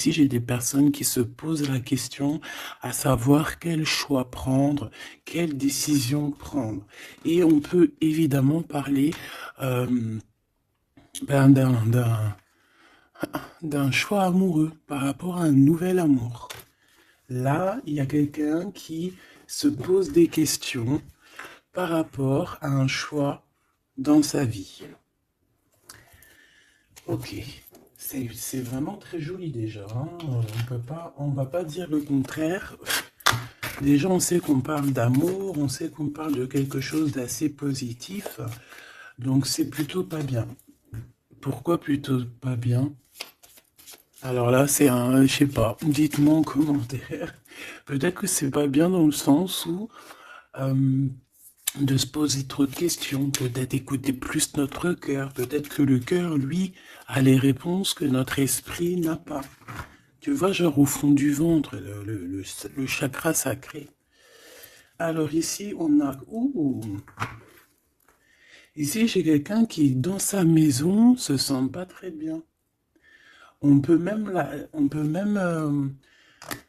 Si j'ai des personnes qui se posent la question à savoir quel choix prendre, quelle décision prendre. Et on peut évidemment parler euh, ben, d'un choix amoureux par rapport à un nouvel amour. Là, il y a quelqu'un qui se pose des questions par rapport à un choix dans sa vie. Ok, c'est vraiment très joli déjà, hein. On va pas dire le contraire. Déjà, on sait qu'on parle d'amour, on sait qu'on parle de quelque chose d'assez positif, donc c'est plutôt pas bien. Pourquoi plutôt pas bien? Alors là, c'est un, je sais pas, dites-moi en commentaire. Peut-être que c'est pas bien dans le sens où euh, de se poser trop de questions, peut-être écouter plus notre cœur, peut-être que le cœur, lui, a les réponses que notre esprit n'a pas. Tu vois, genre au fond du ventre, le chakra sacré. Alors ici, on a... Ouh, ici, j'ai quelqu'un qui, dans sa maison, se sent pas très bien. On peut même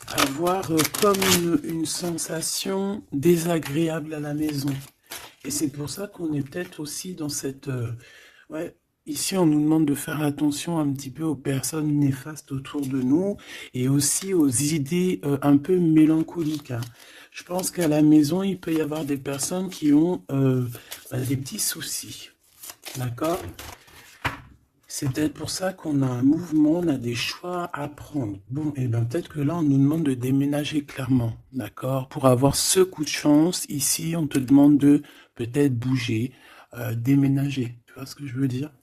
avoir comme une sensation désagréable à la maison. Et c'est pour ça qu'on est peut-être aussi dans cette... ouais, ici, on nous demande de faire attention un petit peu aux personnes néfastes autour de nous et aussi aux idées un peu mélancoliques, hein. Je pense qu'à la maison, il peut y avoir des personnes qui ont des petits soucis. D'accord? C'est peut-être pour ça qu'on a un mouvement, on a des choix à prendre. Bon, et bien peut-être que là, on nous demande de déménager clairement, d'accord? Pour avoir ce coup de chance, ici, on te demande de peut-être bouger, déménager. Tu vois ce que je veux dire?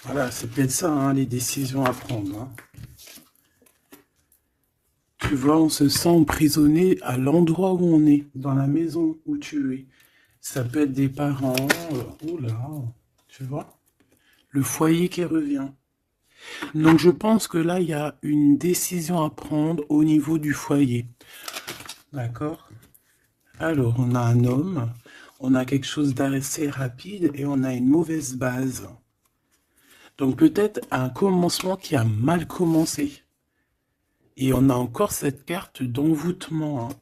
Voilà, c'est peut-être ça, hein, les décisions à prendre, hein. Tu vois, on se sent emprisonné à l'endroit où on est, dans la maison où tu es. Ça peut être des parents, oula, tu vois? Le foyer qui revient. Donc je pense que là, il y a une décision à prendre au niveau du foyer. D'accord? Alors, on a un homme, on a quelque chose d'assez rapide et on a une mauvaise base. Donc peut-être un commencement qui a mal commencé. Et on a encore cette carte d'envoûtement, hein.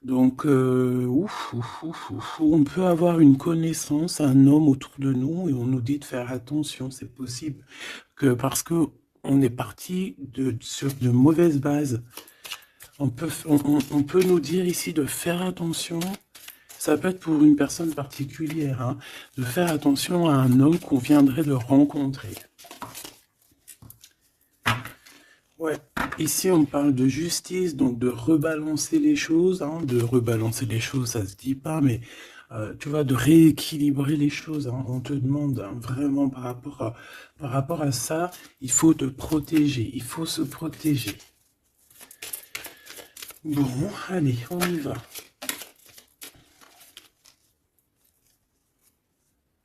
Donc, on peut avoir une connaissance, un homme autour de nous, et on nous dit de faire attention. C'est possible que parce que on est parti sur de mauvaises bases. On peut nous dire ici de faire attention. Ça peut être pour une personne particulière, hein, de faire attention à un homme qu'on viendrait de rencontrer. Ouais, ici on parle de justice, donc de rebalancer les choses, hein, de rebalancer les choses, ça se dit pas, mais tu vois, de rééquilibrer les choses, hein. On te demande, hein, vraiment par rapport à ça, il faut te protéger, il faut se protéger. Bon, allez, on y va.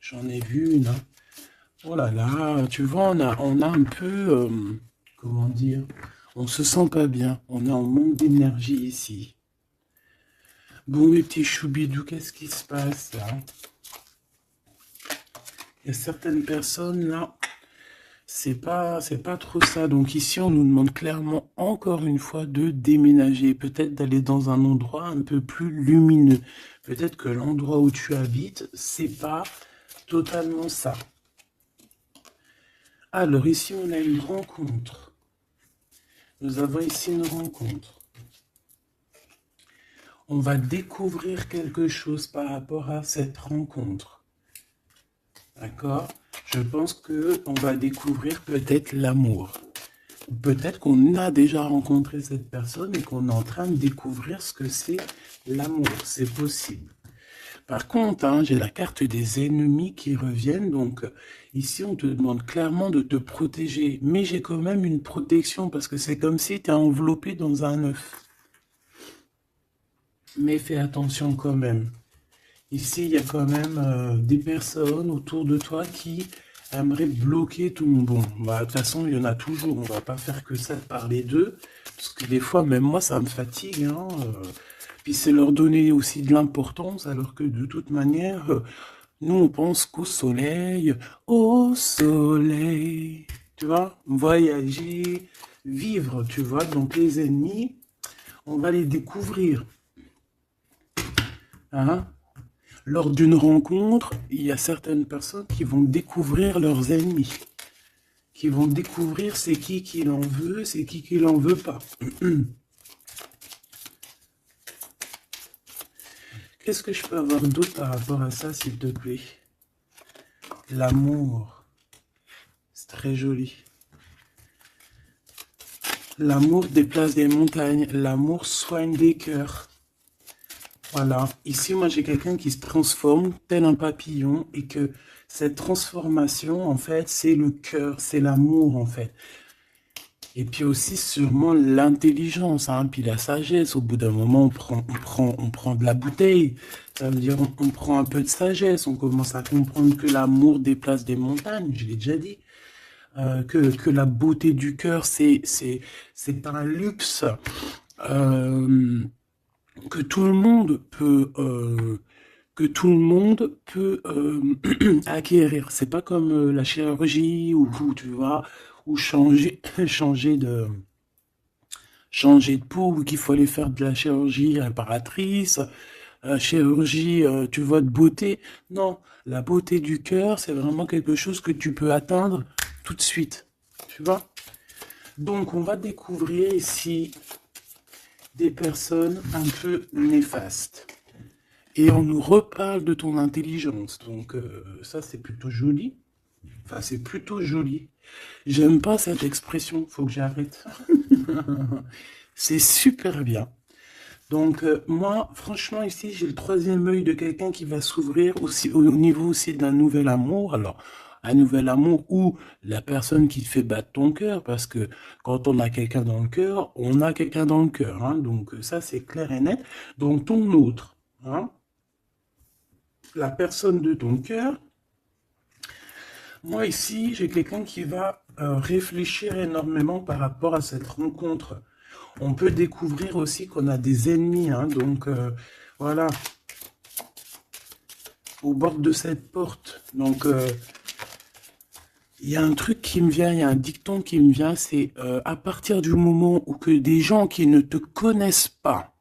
J'en ai vu une, hein. Oh là là, tu vois, on a un peu, comment dire, on se sent pas bien, on est en manque d'énergie ici. Bon, mes petits choubidous, qu'est-ce qui se passe là? Il y a certaines personnes là, c'est pas trop ça. Donc ici, on nous demande clairement encore une fois de déménager, peut-être d'aller dans un endroit un peu plus lumineux. Peut-être que l'endroit où tu habites, c'est pas totalement ça. Alors ici, on a une rencontre. Nous avons ici une rencontre. On va découvrir quelque chose par rapport à cette rencontre. D'accord? Je pense que on va découvrir peut-être l'amour. Peut-être qu'on a déjà rencontré cette personne et qu'on est en train de découvrir ce que c'est l'amour. C'est possible. Par contre, hein, j'ai la carte des ennemis qui reviennent. Donc ici, on te demande clairement de te protéger. Mais j'ai quand même une protection parce que c'est comme si tu es enveloppé dans un œuf. Mais fais attention quand même. Ici, il y a quand même des personnes autour de toi qui aimeraient bloquer tout. Bon, bah, de toute façon, il y en a toujours. On va pas faire que ça de parler d'eux. Parce que des fois, même moi, ça me fatigue, hein. Puis c'est leur donner aussi de l'importance, alors que de toute manière, nous, on pense qu'au soleil, au soleil. tu vois, voyager, vivre, tu vois. Donc les ennemis, on va les découvrir, hein. Lors d'une rencontre, il y a certaines personnes qui vont découvrir leurs ennemis, qui vont découvrir c'est qui l'en veut, c'est qui l'en veut pas. Qu'est-ce que je peux avoir d'autre par rapport à ça, s'il te plaît? L'amour, c'est très joli. L'amour déplace des montagnes, l'amour soigne des cœurs. Voilà, ici moi j'ai quelqu'un qui se transforme tel un papillon et que cette transformation en fait c'est le cœur, c'est l'amour en fait. Et puis aussi sûrement l'intelligence, hein, puis la sagesse. Au bout d'un moment on prend de la bouteille, ça veut dire on prend un peu de sagesse, on commence à comprendre que l'amour déplace des montagnes, je l'ai déjà dit. Que la beauté du cœur c'est un luxe. Euh, que tout le monde peut acquérir. C'est pas comme la chirurgie ou tu vois ou changer de peau ou qu'il faut aller faire de la chirurgie réparatrice, chirurgie tu vois de beauté. Non, la beauté du cœur, c'est vraiment quelque chose que tu peux atteindre tout de suite. Tu vois? Donc on va découvrir ici des personnes un peu néfastes. Et on nous reparle de ton intelligence. Donc ça, c'est plutôt joli. Enfin, c'est plutôt joli. J'aime pas cette expression, faut que j'arrête. C'est super bien. Donc moi, franchement, ici, j'ai le troisième œil de quelqu'un qui va s'ouvrir aussi au niveau aussi d'un nouvel amour. Alors, un nouvel amour ou la personne qui te fait battre ton cœur, parce que quand on a quelqu'un dans le cœur, on a quelqu'un dans le cœur, hein. Donc ça, c'est clair et net. Donc ton autre, hein, la personne de ton cœur. Moi ici, j'ai quelqu'un qui va réfléchir énormément par rapport à cette rencontre. On peut découvrir aussi qu'on a des ennemis, hein, donc voilà, au bord de cette porte. Donc il y a un truc qui me vient, il y a un dicton qui me vient, c'est à partir du moment où que des gens qui ne te connaissent pas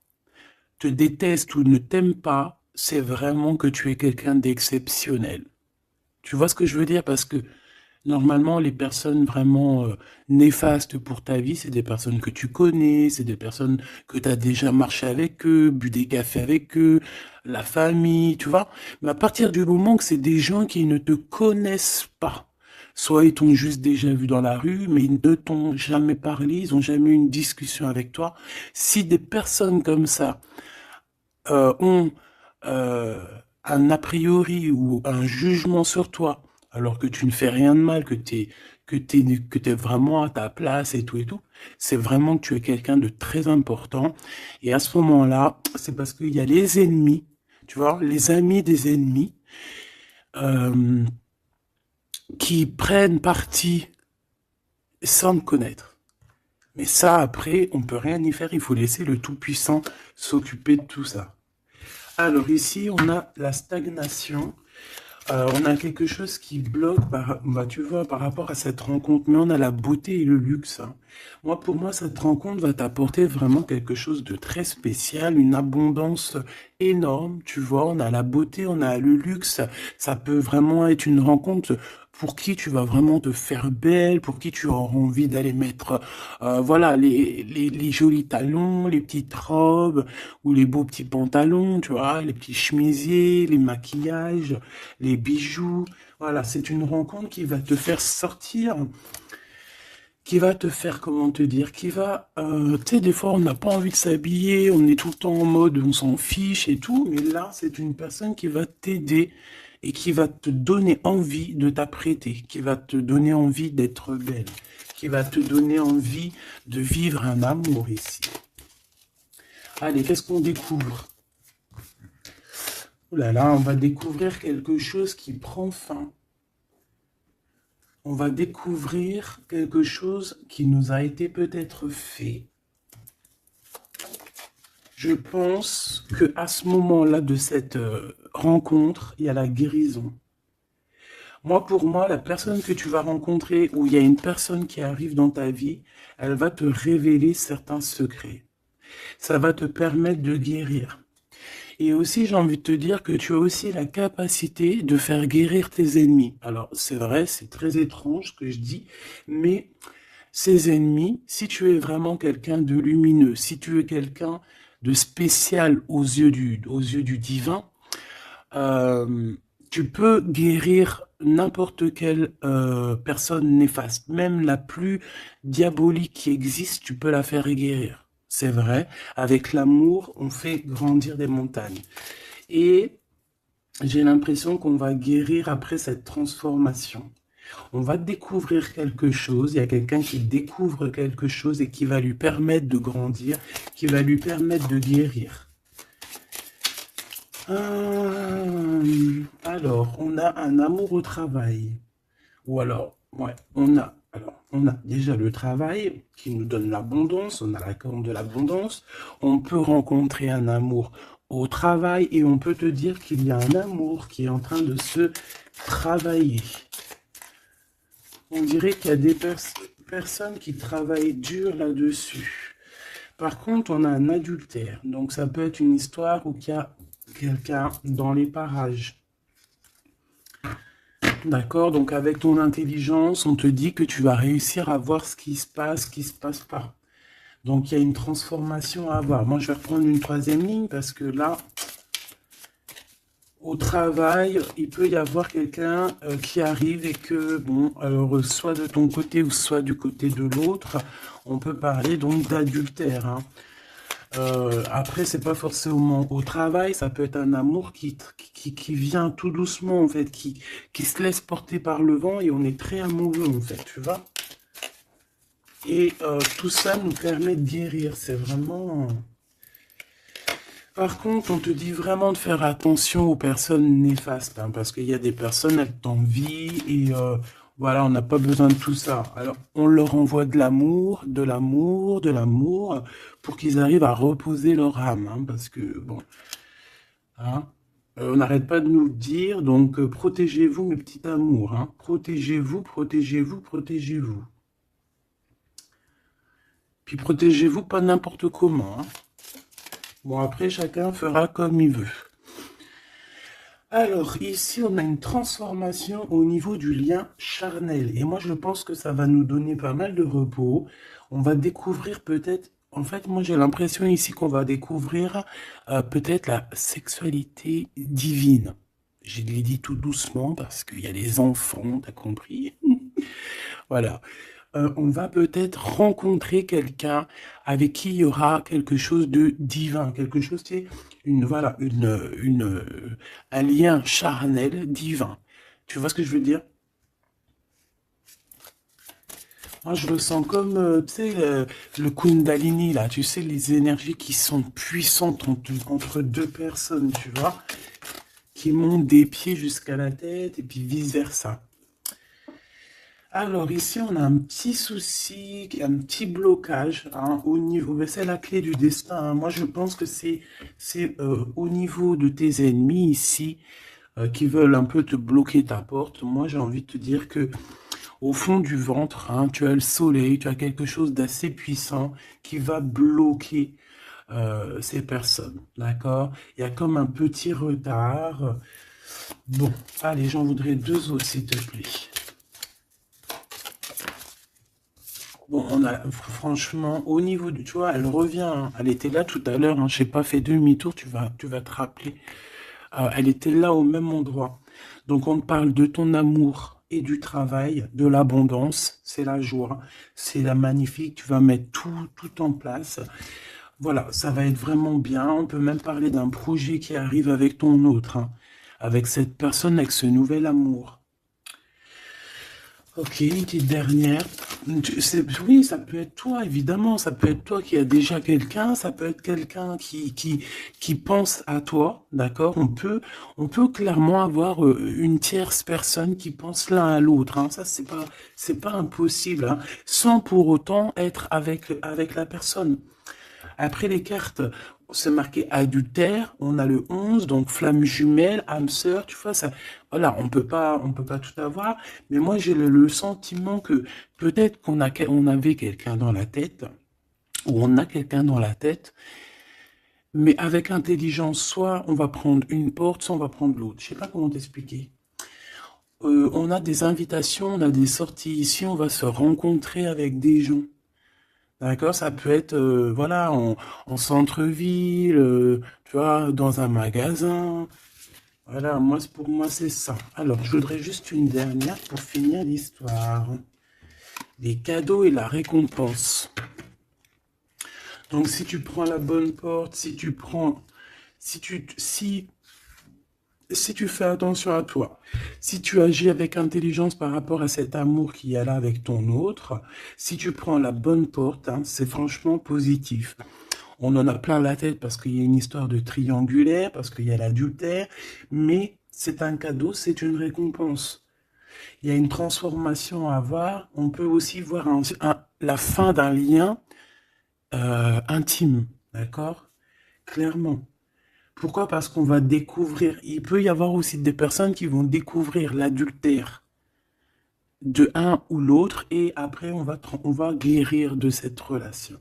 te détestent ou ne t'aiment pas, c'est vraiment que tu es quelqu'un d'exceptionnel. Tu vois ce que je veux dire? Parce que normalement, les personnes vraiment néfastes pour ta vie, c'est des personnes que tu connais, c'est des personnes que tu as déjà marché avec eux, bu des cafés avec eux, la famille, tu vois. Mais à partir du moment que c'est des gens qui ne te connaissent pas, soit ils t'ont juste déjà vu dans la rue, mais ils ne t'ont jamais parlé, ils n'ont jamais eu une discussion avec toi. Si des personnes comme ça ont euh, un a priori ou un jugement sur toi, alors que tu ne fais rien de mal, que t'es vraiment à ta place et tout, c'est vraiment que tu es quelqu'un de très important. Et à ce moment-là, c'est parce qu'il y a les ennemis, tu vois, les amis des ennemis, euh, qui prennent parti sans te connaître. Mais ça, après, on peut rien y faire, il faut laisser le Tout-Puissant s'occuper de tout ça. Alors ici, on a la stagnation. On a quelque chose qui bloque, bah, tu vois, par rapport à cette rencontre. Mais on a la beauté et le luxe, hein. Moi, pour moi, cette rencontre va t'apporter vraiment quelque chose de très spécial, une abondance énorme. Tu vois, on a la beauté, on a le luxe. Ça peut vraiment être une rencontre pour qui tu vas vraiment te faire belle, pour qui tu auras envie d'aller mettre, voilà, les jolis talons, les petites robes ou les beaux petits pantalons, tu vois, les petits chemisiers, les maquillages, les bijoux. Voilà, c'est une rencontre qui va te faire sortir, qui va te faire, comment te dire, qui va, tu sais, des fois on n'a pas envie de s'habiller, on est tout le temps en mode, on s'en fiche et tout, mais là, c'est une personne qui va t'aider et qui va te donner envie de t'apprêter, qui va te donner envie d'être belle, qui va te donner envie de vivre un amour ici. Allez, qu'est-ce qu'on découvre? Oh là là, on va découvrir quelque chose qui prend fin. On va découvrir quelque chose qui nous a été peut-être fait. Je pense que à ce moment-là de cette rencontre, il y a la guérison. Moi, pour moi, la personne que tu vas rencontrer, ou il y a une personne qui arrive dans ta vie, elle va te révéler certains secrets. Ça va te permettre de guérir. Et aussi, j'ai envie de te dire que tu as aussi la capacité de faire guérir tes ennemis. Alors, c'est vrai, c'est très étrange ce que je dis, mais ces ennemis, si tu es vraiment quelqu'un de lumineux, si tu es quelqu'un de spécial aux yeux du divin, euh, tu peux guérir n'importe quelle personne néfaste, même la plus diabolique qui existe, tu peux la faire guérir. C'est vrai, avec l'amour, on fait grandir des montagnes. Et j'ai l'impression qu'on va guérir après cette transformation. On va découvrir quelque chose, il y a quelqu'un qui découvre quelque chose et qui va lui permettre de grandir, qui va lui permettre de guérir. Alors, on a un amour au travail. Ou alors, ouais, on a déjà le travail qui nous donne l'abondance, on a la corne de l'abondance. On peut rencontrer un amour au travail et on peut te dire qu'il y a un amour qui est en train de se travailler. On dirait qu'il y a des personnes qui travaillent dur là-dessus. Par contre, on a un adultère. Donc, ça peut être une histoire où il y a quelqu'un dans les parages. D'accord? Donc, avec ton intelligence, on te dit que tu vas réussir à voir ce qui se passe pas. Donc, il y a une transformation à avoir. Moi, je vais reprendre une troisième ligne parce que là, au travail, il peut y avoir quelqu'un qui arrive et que, bon, alors soit de ton côté ou soit du côté de l'autre, on peut parler donc d'adultère. Hein. Après, c'est pas forcément au travail, ça peut être un amour qui vient tout doucement, en fait, qui se laisse porter par le vent et on est très amoureux, en fait, tu vois. Et tout ça nous permet de guérir, c'est vraiment... Par contre, on te dit vraiment de faire attention aux personnes néfastes, hein, parce qu'il y a des personnes, elles t'envient et voilà, on n'a pas besoin de tout ça. Alors, on leur envoie de l'amour, de l'amour, de l'amour, pour qu'ils arrivent à reposer leur âme, hein, parce que, bon, hein, on n'arrête pas de nous le dire, donc protégez-vous, mes petits amours, hein, protégez-vous, protégez-vous, protégez-vous. Puis protégez-vous pas n'importe comment, hein. Bon, après, chacun fera comme il veut. Alors, ici, on a une transformation au niveau du lien charnel. Et moi, je pense que ça va nous donner pas mal de repos. On va découvrir peut-être... En fait, moi, j'ai l'impression ici qu'on va découvrir peut-être la sexualité divine. Je l'ai dit tout doucement parce qu'il y a des enfants, t'as compris? Voilà. On va peut-être rencontrer quelqu'un avec qui il y aura quelque chose de divin, quelque chose qui est voilà, un lien charnel divin. Tu vois ce que je veux dire? Moi, je le sens comme, tu sais, le Kundalini, là, tu sais, les énergies qui sont puissantes entre deux personnes, tu vois, qui montent des pieds jusqu'à la tête et puis vice-versa. Alors ici, on a un petit souci, un petit blocage hein, au niveau, mais c'est la clé du destin. Hein. Moi, je pense que c'est au niveau de tes ennemis ici qui veulent un peu te bloquer ta porte. Moi, j'ai envie de te dire que au fond du ventre, hein, tu as le soleil, tu as quelque chose d'assez puissant qui va bloquer ces personnes. D'accord? Il y a comme un petit retard. Bon, allez, j'en voudrais deux autres, s'il te plaît. Bon, on a franchement au niveau du, tu vois, elle revient, hein. Elle était là tout à l'heure, hein, je n'ai pas fait demi-tour, tu vas te rappeler. Elle était là au même endroit. Donc on te parle de ton amour et du travail, de l'abondance, c'est la joie, c'est la magnifique, tu vas mettre tout en place. Voilà, ça va être vraiment bien. On peut même parler d'un projet qui arrive avec ton autre, hein, avec cette personne, avec ce nouvel amour. Ok, une petite dernière. Oui, ça peut être toi, évidemment. Ça peut être toi qui as déjà quelqu'un. Ça peut être quelqu'un qui pense à toi. D'accord? On peut clairement avoir une tierce personne qui pense l'un à l'autre. Hein. Ça, c'est pas impossible. Hein, sans pour autant être avec la personne. Après les cartes, c'est marqué adultère, on a le 11, donc flamme jumelle, âme sœur, tu vois, ça, voilà, on peut pas tout avoir, mais moi j'ai le sentiment que peut-être on avait quelqu'un dans la tête, ou on a quelqu'un dans la tête, mais avec intelligence, soit on va prendre une porte, soit on va prendre l'autre. Je sais pas comment t'expliquer. On a des invitations, on a des sorties ici, on va se rencontrer avec des gens. D'accord, ça peut être voilà en centre-ville, tu vois, dans un magasin. Voilà, moi pour moi c'est ça. Alors, je voudrais juste une dernière pour finir l'histoire. Les cadeaux et la récompense. Donc si tu prends la bonne porte, si tu fais attention à toi, si tu agis avec intelligence par rapport à cet amour qu'il y a là avec ton autre, si tu prends la bonne porte, hein, c'est franchement positif. On en a plein la tête parce qu'il y a une histoire de triangulaire, parce qu'il y a l'adultère, mais c'est un cadeau, c'est une récompense. Il y a une transformation à avoir. On peut aussi voir la fin d'un lien intime, d'accord? Clairement. Pourquoi? Parce qu'on va découvrir, il peut y avoir aussi des personnes qui vont découvrir l'adultère de un ou l'autre et après on va guérir de cette relation.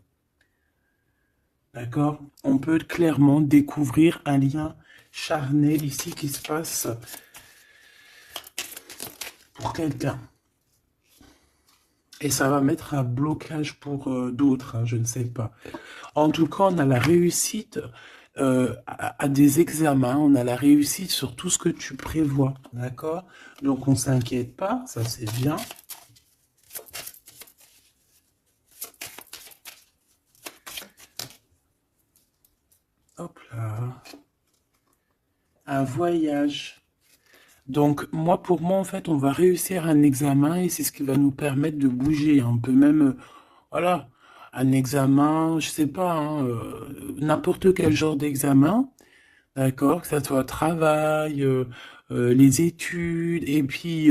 D'accord? On peut clairement découvrir un lien charnel ici qui se passe pour quelqu'un. Et ça va mettre un blocage pour d'autres, hein, je ne sais pas. En tout cas, on a la réussite à des examens, on a la réussite sur tout ce que tu prévois, d'accord? Donc on s'inquiète pas, ça c'est bien. Hop là. Un voyage. Donc moi, pour moi, en fait, on va réussir un examen et c'est ce qui va nous permettre de bouger. On peut même, voilà, un examen, je sais pas, hein, n'importe quel genre d'examen. D'accord, que ça soit travail, les études, et puis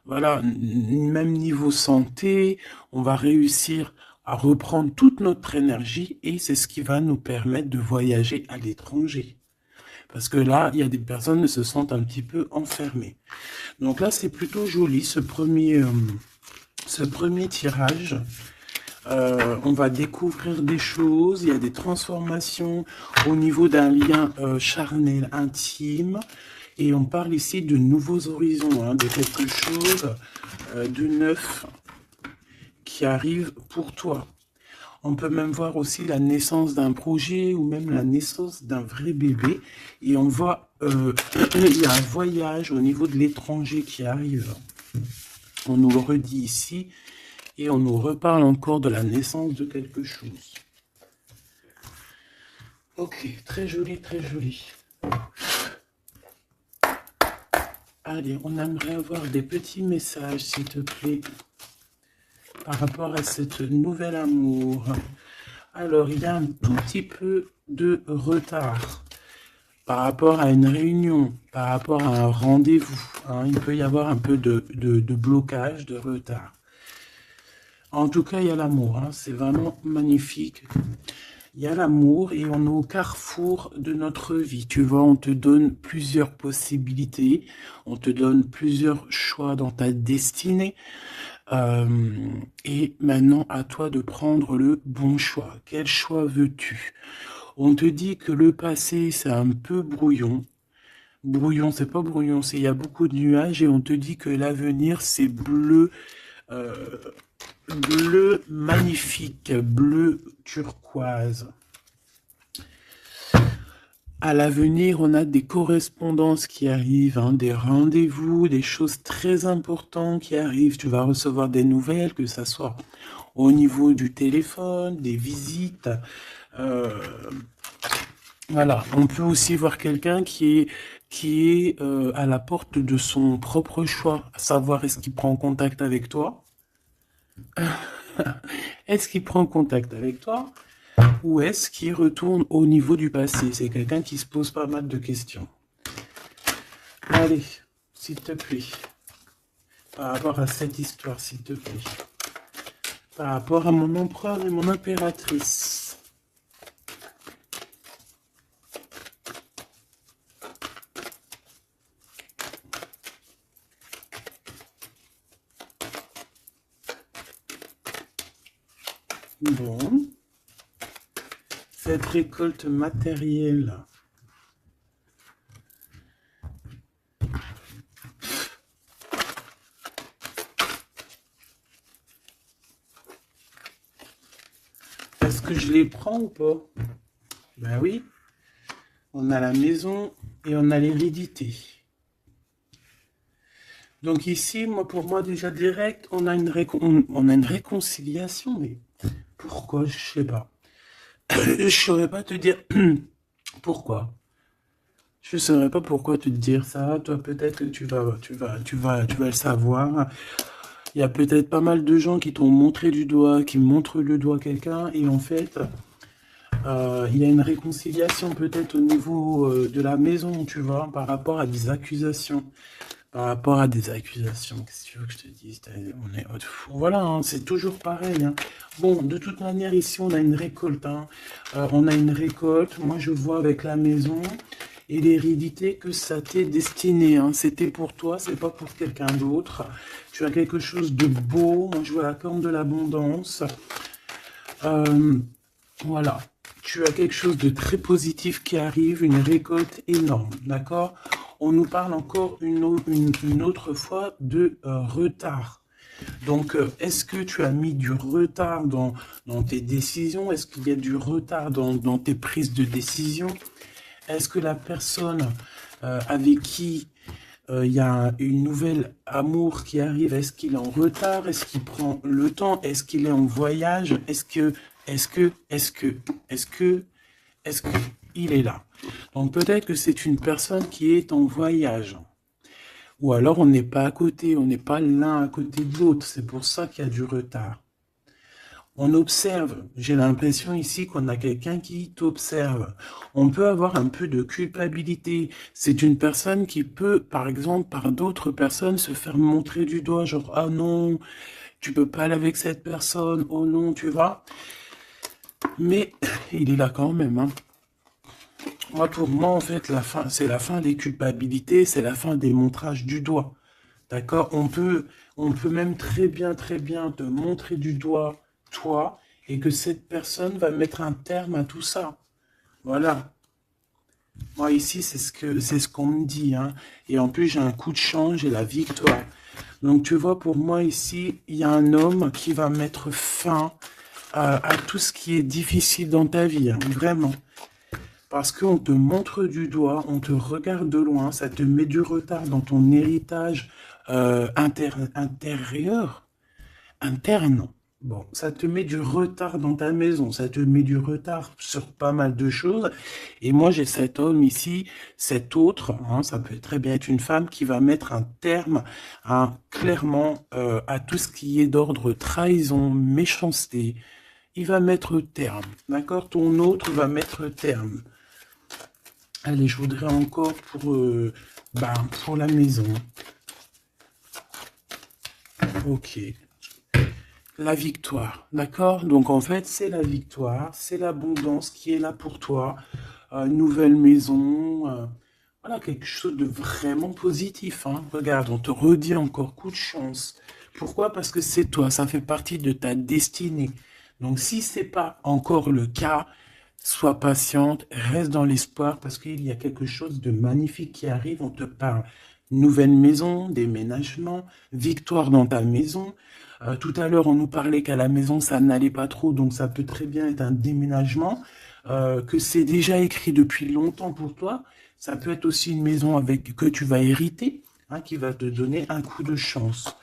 voilà, même niveau santé, on va réussir à reprendre toute notre énergie et c'est ce qui va nous permettre de voyager à l'étranger. Parce que là, il y a des personnes qui se sentent un petit peu enfermées. Donc là, c'est plutôt joli ce premier tirage. On va découvrir des choses, il y a des transformations au niveau d'un lien charnel intime. Et on parle ici de nouveaux horizons, hein, de quelque chose de neuf qui arrive pour toi. On peut même voir aussi la naissance d'un projet ou même la naissance d'un vrai bébé. Et on voit, il y a un voyage au niveau de l'étranger qui arrive. On nous le redit ici. Et on nous reparle encore de la naissance de quelque chose. Ok, très joli, très joli. Allez, on aimerait avoir des petits messages, s'il te plaît, par rapport à cette nouvel amour. Alors, il y a un tout petit peu de retard par rapport à une réunion, par rapport à un rendez-vous. Hein, il peut y avoir un peu de blocage, de retard. En tout cas, il y a l'amour, hein, c'est vraiment magnifique. Il y a l'amour et on est au carrefour de notre vie. Tu vois, on te donne plusieurs possibilités, on te donne plusieurs choix dans ta destinée. Et maintenant, à toi de prendre le bon choix. Quel choix veux-tu? On te dit que le passé, c'est un peu brouillon. Brouillon, c'est pas brouillon, c'est il y a beaucoup de nuages et on te dit que l'avenir, c'est bleu. Bleu magnifique, bleu turquoise. À l'avenir, on a des correspondances qui arrivent, hein, des rendez-vous, des choses très importantes qui arrivent. Tu vas recevoir des nouvelles, que ça soit au niveau du téléphone, des visites. Voilà, on peut aussi voir quelqu'un qui est à la porte de son propre choix, à savoir est-ce qu'il prend contact avec toi? Est-ce qu'il prend contact avec toi ou est-ce qu'il retourne au niveau du passé? C'est quelqu'un qui se pose pas mal de questions. Allez, s'il te plaît, par rapport à cette histoire, s'il te plaît, par rapport à mon empereur et mon impératrice. Bon, cette récolte matérielle. Est-ce que je les prends ou pas? Ben oui, on a la maison et on a l'hérédité. Donc ici, moi, pour moi, déjà direct, on a on a une réconciliation, mais pourquoi? Je sais pas. Je saurais pas te dire pourquoi. Je saurais pas pourquoi te dire ça. Toi, peut-être que tu vas le savoir. Il y a peut-être pas mal de gens qui t'ont montré du doigt, qui montrent le doigt à quelqu'un, et en fait, il y a une réconciliation peut-être au niveau de la maison, tu vois, par rapport à des accusations. Par rapport à des accusations, qu'est-ce que tu veux que je te dise? Voilà, hein, c'est toujours pareil, hein. Bon, de toute manière, ici, on a une récolte, hein. On a une récolte. Moi, je vois avec la maison et l'hérédité que ça t'est destiné, hein. C'était pour toi, c'est pas pour quelqu'un d'autre. Tu as quelque chose de beau. Moi, je vois la corne de l'abondance. Euh, voilà. Tu as quelque chose de très positif qui arrive, une récolte énorme, d'accord? On nous parle encore une autre fois de retard. Donc, est-ce que tu as mis du retard dans tes décisions? Est-ce qu'il y a du retard dans tes prises de décision? Est-ce que la personne avec qui il y a une nouvelle amour qui arrive, est-ce qu'il est en retard? Est-ce qu'il prend le temps? Est-ce qu'il est en voyage? Est-ce que, est-ce que il est là? Donc peut-être que c'est une personne qui est en voyage. Ou alors on n'est pas à côté, on n'est pas l'un à côté de l'autre. C'est pour ça qu'il y a du retard. On observe. J'ai l'impression ici qu'on a quelqu'un qui t'observe. On peut avoir un peu de culpabilité. C'est une personne qui peut, par exemple, par d'autres personnes, se faire montrer du doigt, genre, ah non, tu peux pas aller avec cette personne, oh non, tu vois. Mais il est là quand même, hein. Moi, pour moi, en fait, la fin, c'est la fin des culpabilités, c'est la fin des montrages du doigt. D'accord? On peut même très bien te montrer du doigt, toi, et que cette personne va mettre un terme à tout ça. Voilà. Moi, ici, c'est ce qu'on me dit, hein. Et en plus, j'ai un coup de chance, j'ai la victoire. Donc, tu vois, pour moi, ici, il y a un homme qui va mettre fin à tout ce qui est difficile dans ta vie, hein, vraiment. Parce qu'on te montre du doigt, on te regarde de loin, ça te met du retard dans ton héritage intérieur, interne. Bon, ça te met du retard dans ta maison, ça te met du retard sur pas mal de choses. Et moi, j'ai cet homme ici, cet autre, hein, ça peut très bien être une femme qui va mettre un terme clairement à tout ce qui est d'ordre trahison, méchanceté. Il va mettre terme, d'accord? Ton autre va mettre terme. Allez, je voudrais encore pour la maison. Ok. La victoire, d'accord? Donc en fait, c'est la victoire, c'est l'abondance qui est là pour toi. Une nouvelle maison, voilà, quelque chose de vraiment positif, hein. Regarde, on te redit encore coup de chance. Pourquoi? Parce que c'est toi, ça fait partie de ta destinée. Donc si c'est pas encore le cas, sois patiente, reste dans l'espoir parce qu'il y a quelque chose de magnifique qui arrive. On te parle nouvelle maison, déménagement, victoire dans ta maison. Tout à l'heure, on nous parlait qu'à la maison, ça n'allait pas trop, donc ça peut très bien être un déménagement, que c'est déjà écrit depuis longtemps pour toi. Ça peut être aussi une maison avec que tu vas hériter, hein, qui va te donner un coup de chance.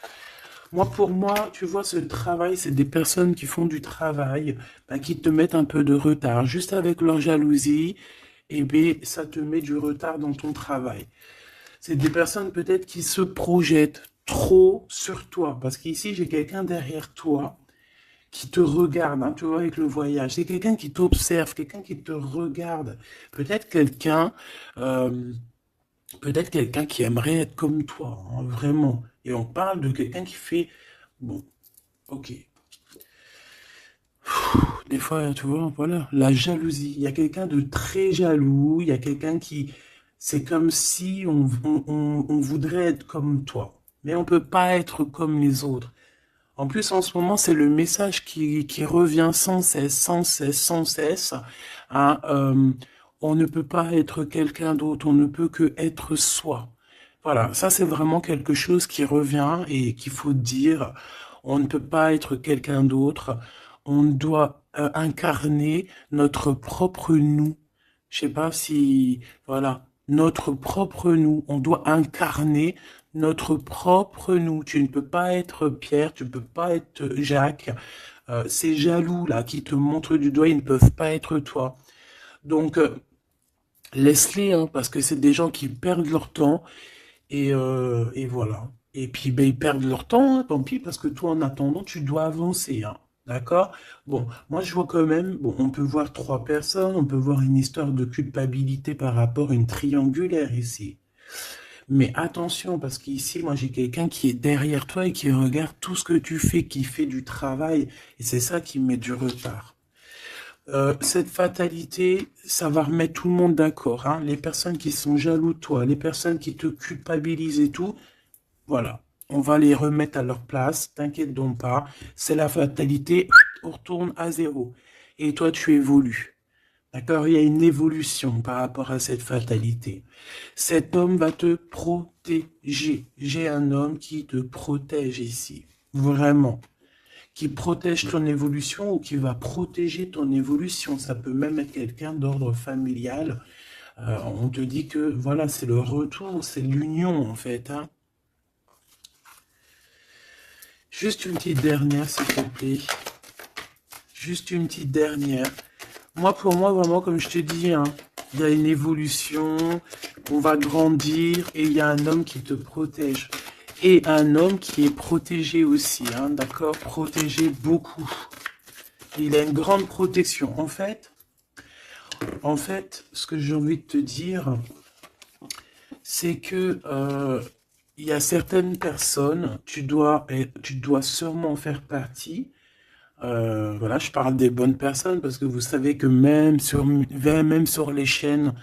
Moi, pour moi, tu vois, ce travail, c'est des personnes qui font du travail, bah, qui te mettent un peu de retard. Juste avec leur jalousie, et bien, ça te met du retard dans ton travail. C'est des personnes peut-être qui se projettent trop sur toi. Parce qu'ici, j'ai quelqu'un derrière toi qui te regarde, hein, tu vois, avec le voyage. C'est quelqu'un qui t'observe, quelqu'un qui te regarde. Peut-être quelqu'un euh, peut-être quelqu'un qui aimerait être comme toi, hein, vraiment. Et on parle de quelqu'un qui fait... Bon, ok. Des fois, tu vois, voilà, la jalousie. Il y a quelqu'un de très jaloux, il y a quelqu'un qui... C'est comme si on voudrait être comme toi. Mais on peut pas être comme les autres. En plus, en ce moment, c'est le message qui revient sans cesse, sans cesse, sans cesse. Hein, on ne peut pas être quelqu'un d'autre, on ne peut que être soi. Voilà, ça c'est vraiment quelque chose qui revient et qu'il faut dire. On ne peut pas être quelqu'un d'autre. On doit incarner notre propre nous. Je sais pas si, voilà, notre propre nous. On doit incarner notre propre nous. Tu ne peux pas être Pierre, tu ne peux pas être Jacques. Ces jaloux là qui te montrent du doigt, ils ne peuvent pas être toi. Donc laisse-les, hein, parce que c'est des gens qui perdent leur temps et voilà. Et puis ben, ils perdent leur temps, hein, tant pis, parce que toi en attendant, tu dois avancer, hein. D'accord? Bon, moi je vois quand même, bon, on peut voir trois personnes, on peut voir une histoire de culpabilité par rapport à une triangulaire ici. Mais attention, parce qu'ici, moi, j'ai quelqu'un qui est derrière toi et qui regarde tout ce que tu fais, qui fait du travail. Et c'est ça qui met du retard. Cette fatalité, ça va remettre tout le monde d'accord. Hein. Les personnes qui sont jaloux de toi, les personnes qui te culpabilisent et tout, voilà. On va les remettre à leur place. T'inquiète donc pas. C'est la fatalité. On retourne à zéro. Et toi, tu évolues. D'accord? Il y a une évolution par rapport à cette fatalité. Cet homme va te protéger. J'ai un homme qui te protège ici. Vraiment. Qui protège ton évolution ou qui va protéger ton évolution. Ça peut même être quelqu'un d'ordre familial. On te dit que voilà, c'est le retour, c'est l'union en fait. Hein. Juste une petite dernière, s'il te plaît. Juste une petite dernière. Moi, pour moi, vraiment, comme je te dis, hein, il y a une évolution, on va grandir et il y a un homme qui te protège. Et un homme qui est protégé aussi, hein, d'accord? Protégé beaucoup. Il a une grande protection. En fait, ce que j'ai envie de te dire, c'est que il y a certaines personnes, tu dois sûrement faire partie. Voilà, je parle des bonnes personnes parce que vous savez que même sur les chaînes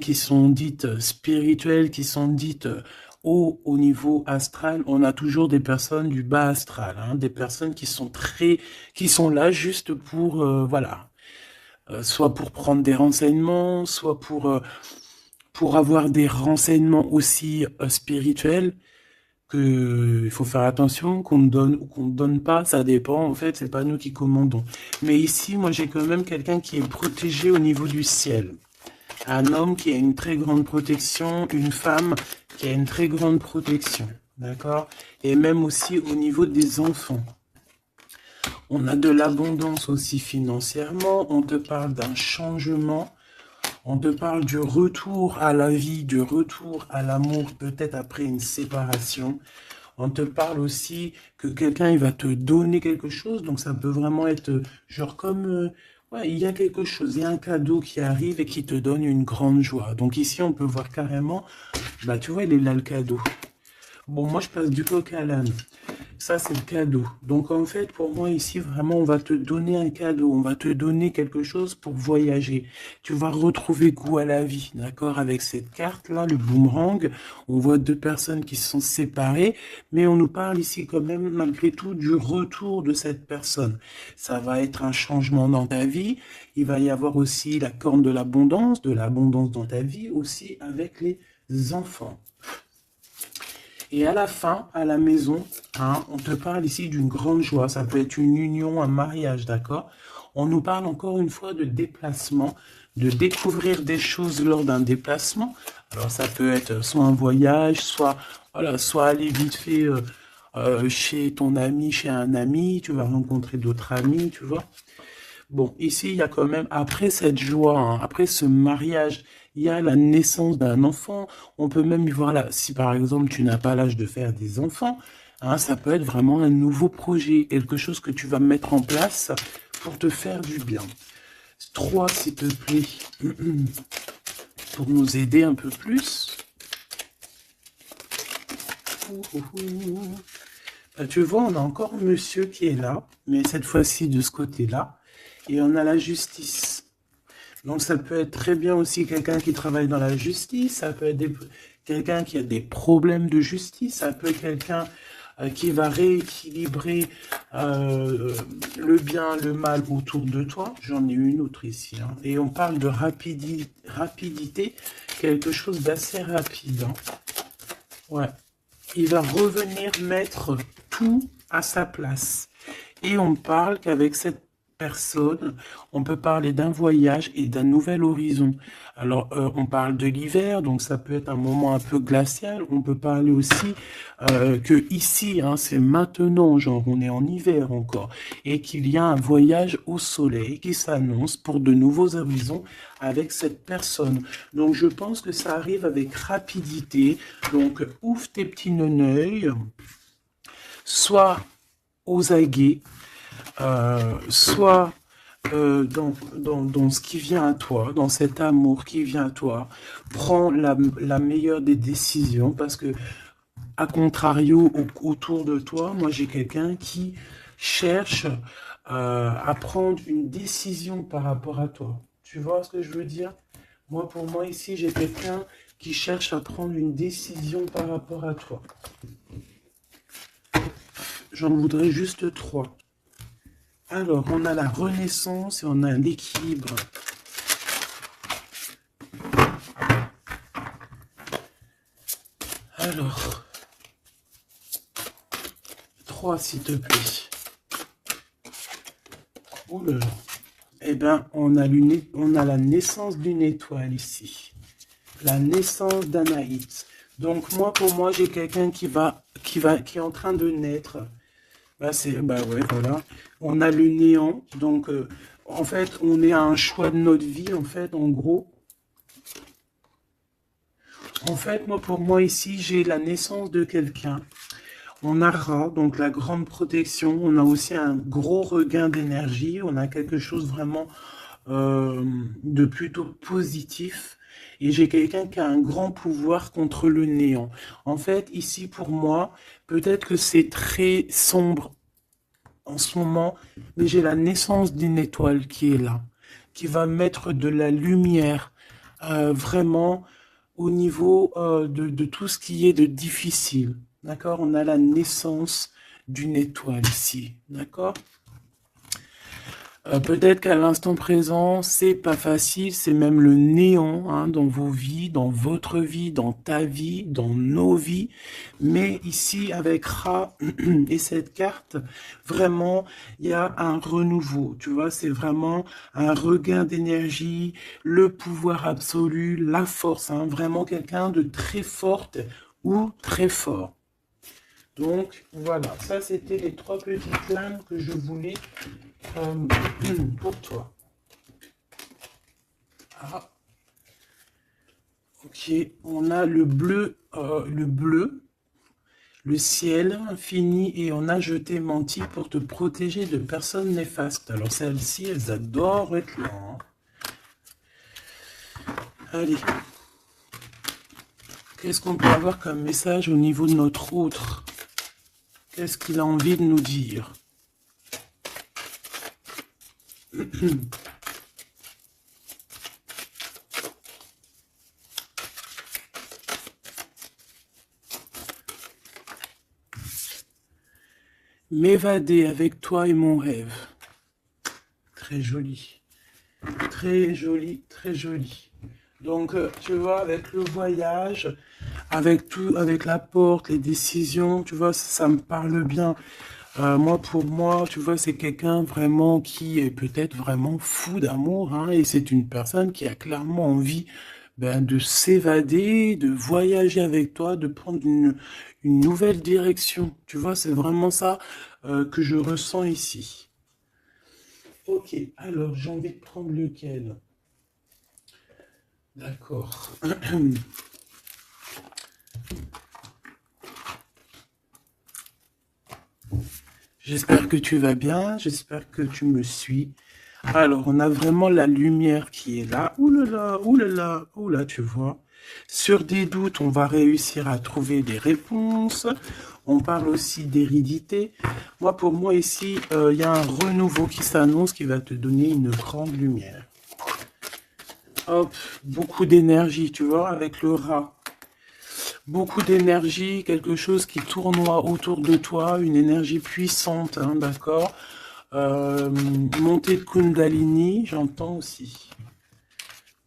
qui sont dites spirituelles, qui sont dites au niveau astral, on a toujours des personnes du bas astral, hein, des personnes qui sont là juste pour, voilà, soit pour prendre des renseignements, soit pour avoir des renseignements aussi spirituels que il faut faire attention, qu'on me donne ou qu'on ne donne pas, ça dépend, en fait, c'est pas nous qui commandons. Mais ici, moi, j'ai quand même quelqu'un qui est protégé au niveau du ciel. Un homme qui a une très grande protection, une femme qui a une très grande protection, d'accord? Et même aussi au niveau des enfants. On a de l'abondance aussi financièrement, on te parle d'un changement, on te parle du retour à la vie, du retour à l'amour, peut-être après une séparation. On te parle aussi que quelqu'un il va te donner quelque chose, donc ça peut vraiment être genre comme ouais, il y a quelque chose, il y a un cadeau qui arrive et qui te donne une grande joie. Donc ici on peut voir carrément, bah tu vois il est là le cadeau. Bon moi je passe du coq à l'âne. Ça, c'est le cadeau. Donc, en fait, pour moi, ici, vraiment, on va te donner un cadeau. On va te donner quelque chose pour voyager. Tu vas retrouver goût à la vie, d'accord? Avec cette carte-là, le boomerang, on voit deux personnes qui se sont séparées, mais on nous parle ici quand même, malgré tout, du retour de cette personne. Ça va être un changement dans ta vie. Il va y avoir aussi la corne de l'abondance dans ta vie, aussi avec les enfants. Et à la fin, à la maison, hein, on te parle ici d'une grande joie. Ça peut être une union, un mariage, d'accord? On nous parle encore une fois de déplacement, de découvrir des choses lors d'un déplacement. Alors ça peut être soit un voyage, soit, voilà, soit aller vite fait chez ton ami, chez un ami. Tu vas rencontrer d'autres amis, tu vois. Bon, ici, il y a quand même, après cette joie, hein, après ce mariage, il y a la naissance d'un enfant. On peut même y voir là, si par exemple tu n'as pas l'âge de faire des enfants, hein, ça peut être vraiment un nouveau projet, quelque chose que tu vas mettre en place pour te faire du bien. 3, s'il te plaît, pour nous aider un peu plus. Tu vois, on a encore un monsieur qui est là, mais cette fois-ci de ce côté-là. Et on a la justice. Donc ça peut être très bien aussi quelqu'un qui travaille dans la justice, ça peut être quelqu'un qui a des problèmes de justice, ça peut être quelqu'un qui va rééquilibrer le bien, le mal autour de toi. J'en ai une autre ici, hein. Et on parle de rapidité, quelque chose d'assez rapide, hein. Ouais. Il va revenir mettre tout à sa place. Et on parle qu'avec cette personne, on peut parler d'un voyage et d'un nouvel horizon. Alors, on parle de l'hiver, donc ça peut être un moment un peu glacial. On peut parler aussi que ici, hein, c'est maintenant, genre on est en hiver encore, et qu'il y a un voyage au soleil qui s'annonce pour de nouveaux horizons avec cette personne. Donc, je pense que ça arrive avec rapidité. Donc, ouvre tes petits neneuils, soit aux aguets, soit dans ce qui vient à toi, dans cet amour qui vient à toi, prends la meilleure des décisions parce que, à contrario, autour de toi, moi j'ai quelqu'un qui cherche à prendre une décision par rapport à toi. Tu vois ce que je veux dire? Moi, pour moi, ici, j'ai quelqu'un qui cherche à prendre une décision par rapport à toi. J'en voudrais juste 3. Alors, on a la renaissance et on a l'équilibre. Alors, 3 s'il te plaît. Oh là là. Eh bien, on a la naissance d'une étoile ici. La naissance d'Anaïs. Donc, pour moi, j'ai quelqu'un qui est en train de naître. Bah ouais, voilà. On a le néant. Donc, en fait, on est à un choix de notre vie, en fait, en gros. En fait, pour moi, ici, j'ai la naissance de quelqu'un. On a Ra, donc la grande protection. On a aussi un gros regain d'énergie. On a quelque chose vraiment de plutôt positif. Et j'ai quelqu'un qui a un grand pouvoir contre le néant. En fait, ici, pour moi, peut-être que c'est très sombre en ce moment, mais j'ai la naissance d'une étoile qui est là, qui va mettre de la lumière vraiment au niveau de tout ce qui est de difficile. D'accord? On a la naissance d'une étoile ici. D'accord? Peut-être qu'à l'instant présent, c'est pas facile, c'est même le néant, hein, dans vos vies, dans votre vie, dans ta vie, dans nos vies. Mais ici, avec Ra et cette carte, vraiment, il y a un renouveau. Tu vois, c'est vraiment un regain d'énergie, le pouvoir absolu, la force, hein, vraiment quelqu'un de très forte ou très fort. Donc, voilà, ça c'était les 3 petites lames que je voulais pour toi. Ah. Ok, on a le bleu, le ciel infini, et on a jeté menti pour te protéger de personnes néfastes. Alors celles-ci, elles adorent être là, hein. Allez. Qu'est-ce qu'on peut avoir comme message au niveau de notre autre? Qu'est-ce qu'il a envie de nous dire? M'évader avec toi est mon rêve. Très joli. Très joli, très joli. Donc, tu vois, avec le voyage, avec tout, avec la porte, les décisions, tu vois, ça me parle bien. Pour moi, tu vois, c'est quelqu'un vraiment qui est peut-être vraiment fou d'amour, hein, et c'est une personne qui a clairement envie de s'évader, de voyager avec toi, de prendre une nouvelle direction. Tu vois, c'est vraiment ça que je ressens ici. Ok, alors j'ai envie de prendre lequel? D'accord. J'espère que tu vas bien, j'espère que tu me suis. Alors, on a vraiment la lumière qui est là. Ouh là là, ouh là là, ouh là, tu vois. Sur des doutes, on va réussir à trouver des réponses. On parle aussi d'hérédité. Pour moi, ici, il y a un renouveau qui s'annonce qui va te donner une grande lumière. Hop, beaucoup d'énergie, tu vois, avec le rat. beaucoup d'énergie, quelque chose qui tournoie autour de toi, une énergie puissante, hein, d'accord? Montée de Kundalini, j'entends aussi.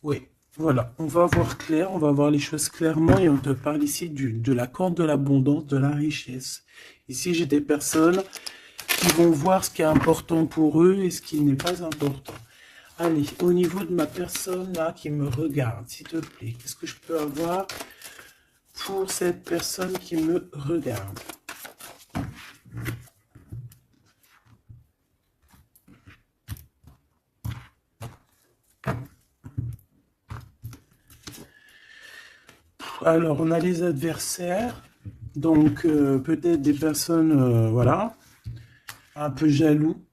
Oui, voilà, on va voir clair, on va voir les choses clairement et on te parle ici de la corde de l'abondance, de la richesse. Ici, j'ai des personnes qui vont voir ce qui est important pour eux et ce qui n'est pas important. Allez, au niveau de ma personne là qui me regarde, s'il te plaît, qu'est-ce que je peux avoir pour cette personne qui me regarde? Alors, on a les adversaires, donc peut-être des personnes, voilà, un peu jaloux,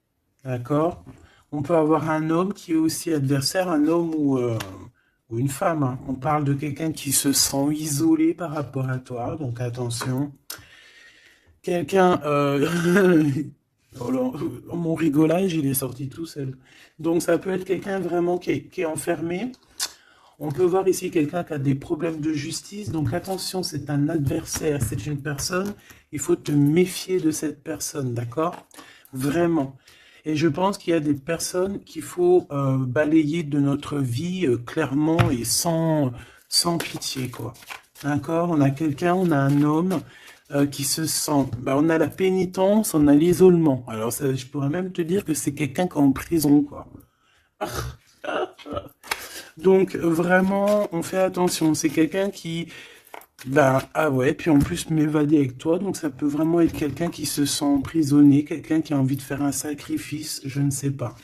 d'accord? On peut avoir un homme qui est aussi adversaire, un homme ou une femme, hein. On parle de quelqu'un qui se sent isolé par rapport à toi, donc attention. Quelqu'un, oh là, mon rigolage, il est sorti tout seul. Donc ça peut être quelqu'un vraiment qui est enfermé. On peut voir ici quelqu'un qui a des problèmes de justice. Donc attention, c'est un adversaire, c'est une personne. Il faut te méfier de cette personne, d'accord? Vraiment. Et je pense qu'il y a des personnes qu'il faut balayer de notre vie clairement et sans pitié, quoi. D'accord? On a quelqu'un, on a un homme qui se sent... Bah, on a la pénitence, on a l'isolement. Alors ça, je pourrais même te dire que c'est quelqu'un qui est en prison, quoi. Donc vraiment, on fait attention. C'est quelqu'un qui... Ben, ah ouais, puis en plus m'évader avec toi, donc ça peut vraiment être quelqu'un qui se sent emprisonné, quelqu'un qui a envie de faire un sacrifice, je ne sais pas.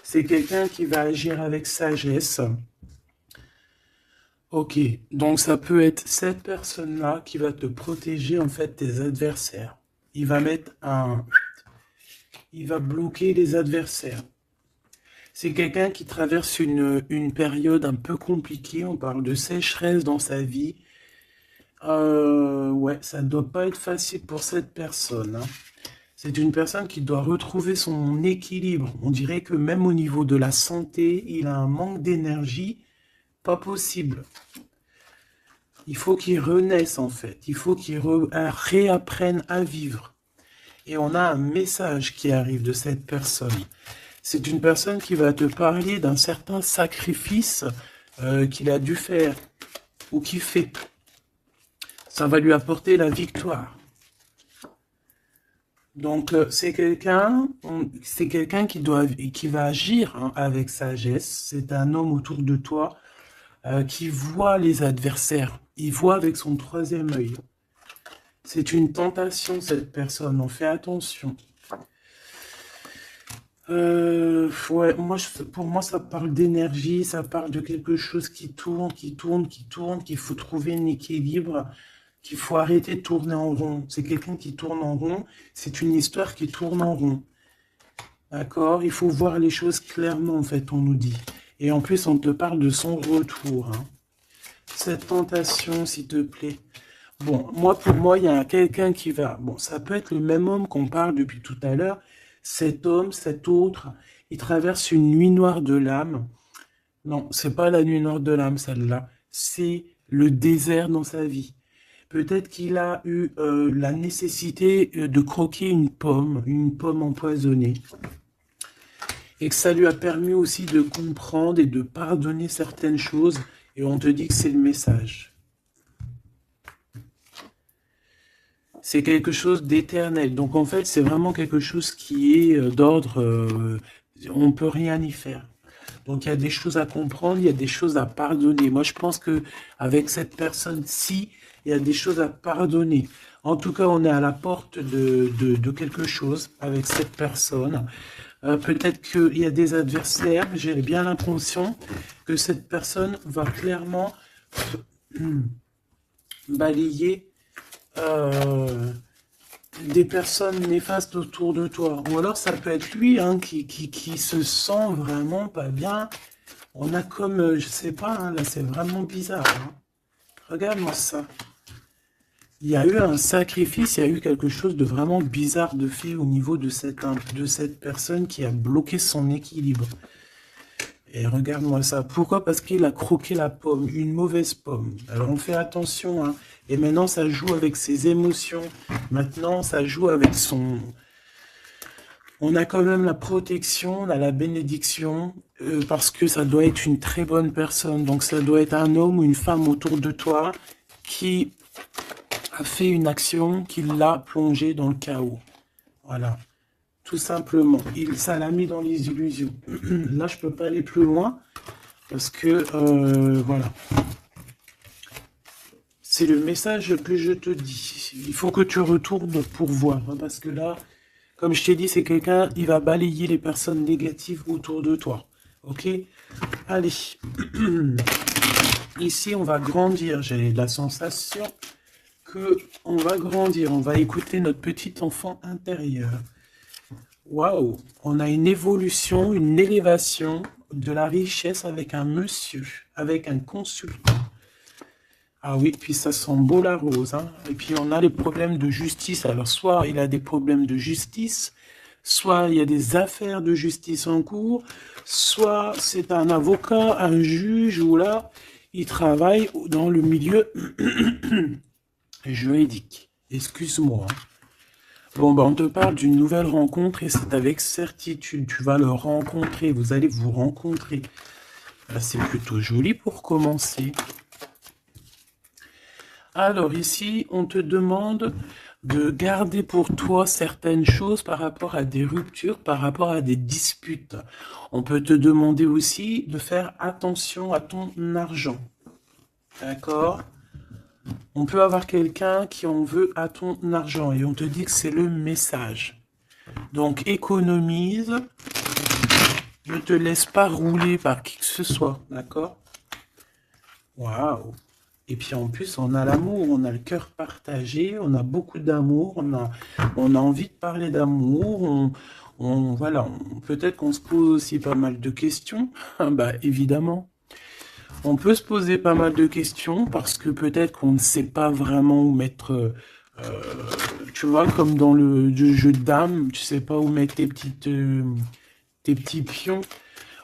C'est quelqu'un qui va agir avec sagesse. Ok, donc ça peut être cette personne-là qui va te protéger en fait tes adversaires. Il va mettre un... Il va bloquer les adversaires. C'est quelqu'un qui traverse une période un peu compliquée, on parle de sécheresse dans sa vie. Ouais, ça ne doit pas être facile pour cette personne, hein. C'est une personne qui doit retrouver son équilibre. On dirait que même au niveau de la santé, il a un manque d'énergie, pas possible. Il faut qu'il renaisse en fait. Il faut qu'il réapprenne à vivre. Et on a un message qui arrive de cette personne. C'est une personne qui va te parler d'un certain sacrifice qu'il a dû faire ou qu'il fait. Ça va lui apporter la victoire. Donc c'est quelqu'un qui va agir, hein, avec sagesse. C'est un homme autour de toi qui voit les adversaires. Il voit avec son troisième œil. C'est une tentation, cette personne. On fait attention. Ouais, pour moi, ça parle d'énergie, ça parle de quelque chose qui tourne, qu'il faut trouver un équilibre, qu'il faut arrêter de tourner en rond. C'est quelqu'un qui tourne en rond, c'est une histoire qui tourne en rond. D'accord? Il faut voir les choses clairement, en fait, on nous dit. Et en plus, on te parle de son retour, hein. Cette tentation, s'il te plaît. Bon, pour moi, il y a quelqu'un qui va... Bon, ça peut être le même homme qu'on parle depuis tout à l'heure. Cet homme, cet autre, il traverse une nuit noire de l'âme. Non, c'est pas la nuit noire de l'âme, celle-là. C'est le désert dans sa vie. Peut-être qu'il a eu la nécessité de croquer une pomme empoisonnée. Et que ça lui a permis aussi de comprendre et de pardonner certaines choses. Et on te dit que c'est le message. C'est quelque chose d'éternel. Donc en fait, c'est vraiment quelque chose qui est d'ordre... on ne peut rien y faire. Donc il y a des choses à comprendre, il y a des choses à pardonner. Moi, je pense que avec cette personne-ci, il y a des choses à pardonner. En tout cas, on est à la porte de quelque chose avec cette personne. Peut-être qu'il y a des adversaires, j'ai bien l'impression que cette personne va clairement balayer des personnes néfastes autour de toi. Ou alors ça peut être lui, hein, qui se sent vraiment pas bien. On a comme, je sais pas, hein, là c'est vraiment bizarre, hein. Regarde-moi ça. Il y a eu un sacrifice, il y a eu quelque chose de vraiment bizarre de fait au niveau de cette personne qui a bloqué son équilibre. Et regarde-moi ça. Pourquoi? Parce qu'il a croqué la pomme, une mauvaise pomme. Alors on fait attention, hein. Et maintenant ça joue avec ses émotions. Maintenant ça joue avec son... On a quand même la protection, on a la bénédiction, parce que ça doit être une très bonne personne. Donc ça doit être un homme ou une femme autour de toi qui a fait une action qui l'a plongé dans le chaos. Voilà. Tout simplement. Ça l'a mis dans les illusions. Là, je peux pas aller plus loin parce que, voilà. C'est le message que je te dis. Il faut que tu retournes pour voir. Hein, parce que là, comme je t'ai dit, c'est quelqu'un, il va balayer les personnes négatives autour de toi. Ok? Allez. Ici, on va grandir. J'ai la sensation que on va grandir. On va écouter notre petit enfant intérieur. Waouh, on a une évolution, une élévation de la richesse avec un monsieur, avec un consultant. Ah oui, puis ça sent beau la rose, hein. Et puis on a les problèmes de justice. Alors soit il a des problèmes de justice, soit il y a des affaires de justice en cours, soit c'est un avocat, un juge, ou là, il travaille dans le milieu juridique. Excuse-moi. Bon, on te parle d'une nouvelle rencontre et c'est avec certitude. Tu vas le rencontrer, vous allez vous rencontrer. Là, c'est plutôt joli pour commencer. Alors ici, on te demande de garder pour toi certaines choses par rapport à des ruptures, par rapport à des disputes. On peut te demander aussi de faire attention à ton argent. D'accord ? On peut avoir quelqu'un qui en veut à ton argent et on te dit que c'est le message. Donc économise, ne te laisse pas rouler par qui que ce soit, d'accord? Waouh! Et puis en plus, on a l'amour, on a le cœur partagé, on a beaucoup d'amour, on a envie de parler d'amour, voilà, peut-être qu'on se pose aussi pas mal de questions, bah évidemment. On peut se poser pas mal de questions parce que peut-être qu'on ne sait pas vraiment où mettre, tu vois, comme dans le jeu de dames, tu sais pas où mettre tes petits pions.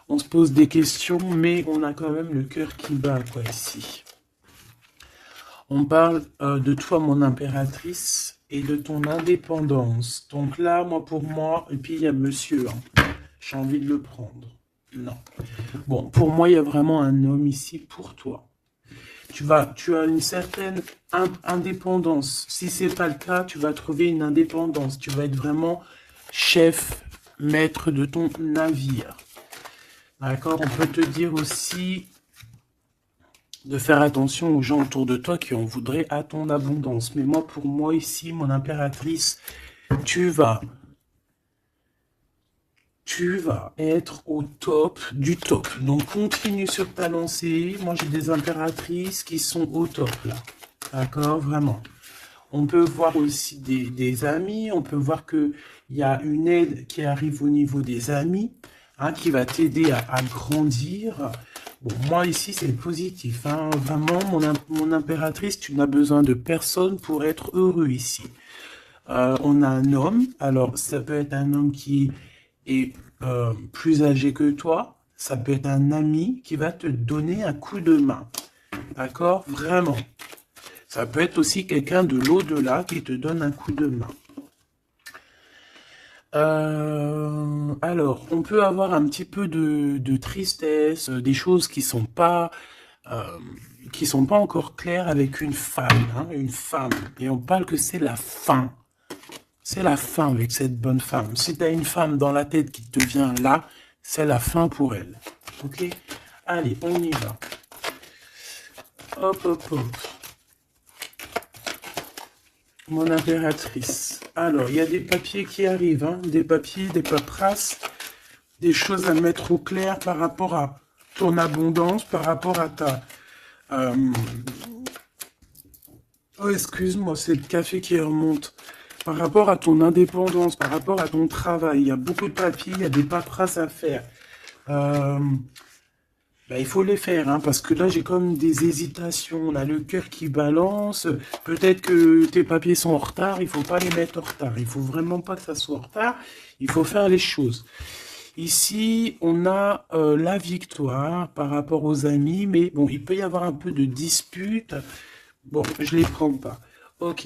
On se pose des questions, mais on a quand même le cœur qui bat, quoi, ici. On parle de toi, mon impératrice, et de ton indépendance. Donc là, pour moi, et puis il y a monsieur, hein, j'ai envie de le prendre. Non. Bon, pour moi, il y a vraiment un homme ici pour toi. Tu as une certaine indépendance. Si c'est pas le cas, tu vas trouver une indépendance. Tu vas être vraiment chef, maître de ton navire. D'accord? On peut te dire aussi de faire attention aux gens autour de toi qui en voudraient à ton abondance. Mais moi, pour moi, ici, mon impératrice, tu vas être au top du top. Donc, continue sur ta lancée. Moi, j'ai des impératrices qui sont au top, là. D'accord? Vraiment. On peut voir aussi des amis. On peut voir qu'il y a une aide qui arrive au niveau des amis, hein, qui va t'aider à grandir. Bon, moi, ici, c'est positif. Hein. Vraiment, mon impératrice, tu n'as besoin de personne pour être heureux ici. On a un homme. Alors, ça peut être un homme qui est plus âgé que toi, ça peut être un ami qui va te donner un coup de main. D'accord? Vraiment. Ça peut être aussi quelqu'un de l'au-delà qui te donne un coup de main. Alors, on peut avoir un petit peu de tristesse, des choses qui sont pas encore claires avec une femme, hein, une femme. Et on parle que c'est la fin. C'est la fin avec cette bonne femme. Si tu as une femme dans la tête qui te vient là, c'est la fin pour elle. Ok? Allez, on y va. Hop, hop, hop. Mon impératrice. Alors, il y a des papiers qui arrivent, hein, des papiers, des paperasses, des choses à mettre au clair par rapport à ton abondance, par rapport à ta... Oh, excuse-moi, c'est le café qui remonte. Par rapport à ton indépendance, par rapport à ton travail, il y a beaucoup de papiers, il y a des paperasses à faire. Il faut les faire, hein, parce que là, j'ai comme des hésitations. On a le cœur qui balance. Peut-être que tes papiers sont en retard. Il faut pas les mettre en retard. Il faut vraiment pas que ça soit en retard. Il faut faire les choses. Ici, on a la victoire par rapport aux amis, mais bon, il peut y avoir un peu de dispute. Bon, je les prends pas. Ok.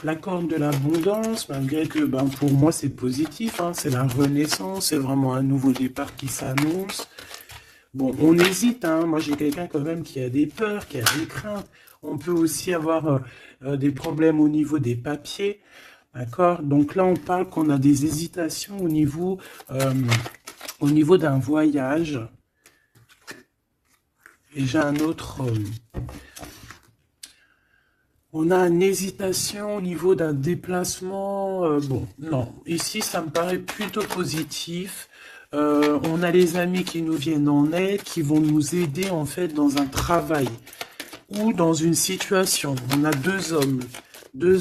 La corne de l'abondance, malgré que ben, pour moi c'est positif, hein, c'est la renaissance, c'est vraiment un nouveau départ qui s'annonce. Bon, on hésite, hein. Moi j'ai quelqu'un quand même qui a des peurs, qui a des craintes. On peut aussi avoir des problèmes au niveau des papiers, d'accord? Donc là on parle qu'on a des hésitations au niveau d'un voyage. Et j'ai un autre... on a une hésitation au niveau d'un déplacement. Bon, non. Ici, ça me paraît plutôt positif. On a les amis qui nous viennent en aide, qui vont nous aider en fait dans un travail ou dans une situation. On a deux